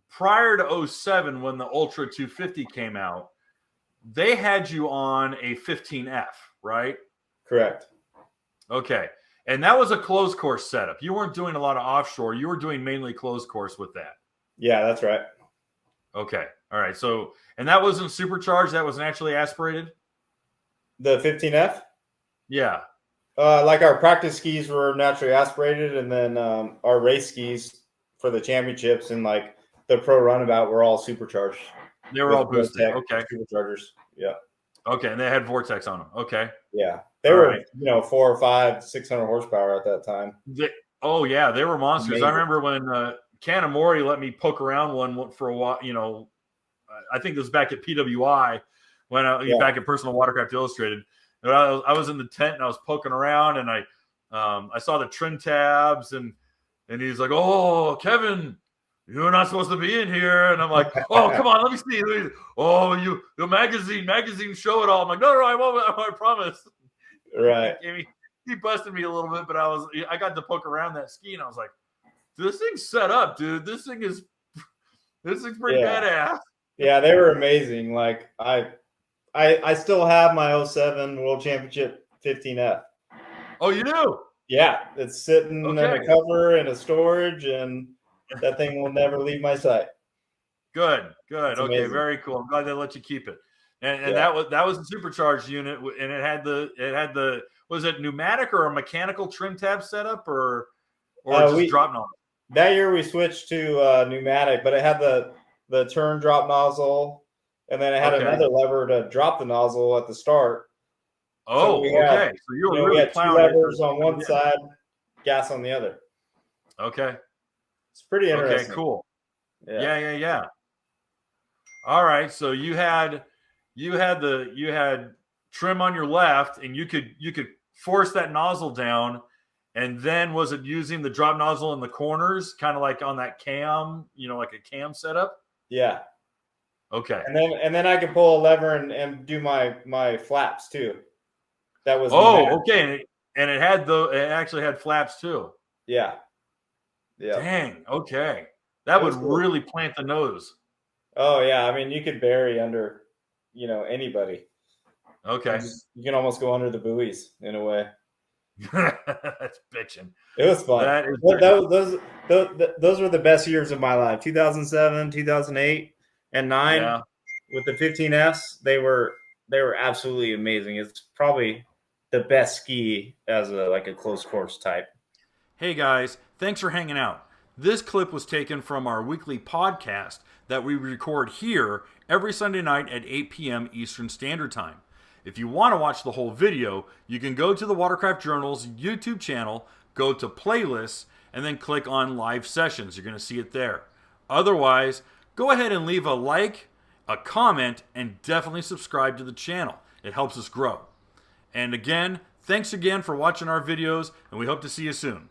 prior to 07, when the Ultra 250 came out, they had you on a 15F, right? Correct. Okay. And that was a closed course setup. You weren't doing a lot of offshore. You were doing mainly closed course with that. Yeah, that's right. Okay. All right. So, and that wasn't supercharged. That was naturally aspirated. The 15F? Yeah. Like our practice skis were naturally aspirated, and then our race skis for the championships and like the pro runabout were all supercharged. They were all boosted. Okay. Superchargers. Yeah. Okay. And they had Vortex on them. Okay. Yeah. They were, 400 or 500, 600 horsepower at that time. Oh, yeah. They were monsters. Amazing. I remember when Kanamori let me poke around one for a while. I think it was back at PWI when back at Personal Watercraft Illustrated. And I was in the tent and I was poking around, and I saw the trim tabs, and he's like, "Oh, Kevin, you're not supposed to be in here." And I'm like, "Oh, come on, let me see." Oh, your magazine show it all. I'm like, "No, I won't. I promise." Right. He busted me a little bit, but I got to poke around that ski, and I was like, "This thing's set up, dude. This thing's pretty badass." Yeah, they were amazing. Like I still have my 07 World Championship 15F. Oh, you do? Yeah, it's sitting in a cover in a storage, and that thing will never leave my sight. Good. Okay, very cool. I'm glad they let you keep it. And that was a supercharged unit, and it had the was it pneumatic or a mechanical trim tab setup or just drop nozzle? That year we switched to pneumatic, but it had the turn drop nozzle, and then it had another lever to drop the nozzle at the start. Oh, okay. So you were really we had two levers on one side, gas on the other. Okay. It's pretty interesting. Okay, cool. Yeah. All right. So you had trim on your left, and you could force that nozzle down, and then was it using the drop nozzle in the corners, kind of like on that cam, like a cam setup? Yeah. Okay. And then I could pull a lever and do my flaps too. That was okay. And it actually had flaps too. Yeah. Dang. Okay. That would really plant the nose. Oh yeah. I mean, you could bury under, anybody. Okay. You can almost go under the buoys in a way. That's bitching. It was fun. Those were the best years of my life. 2007, 2008, and 2009. Yeah. With the 15S, they were absolutely amazing. It's probably the best ski as a close course type. Hey guys, thanks for hanging out. This clip was taken from our weekly podcast that we record here every Sunday night at 8 p.m. Eastern Standard Time. If you want to watch the whole video, you can go to the Watercraft Journal's YouTube channel, go to playlists, and then click on live sessions. You're going to see it there. Otherwise, go ahead and leave a like, a comment, and definitely subscribe to the channel. It helps us grow. And again, thanks again for watching our videos, and we hope to see you soon.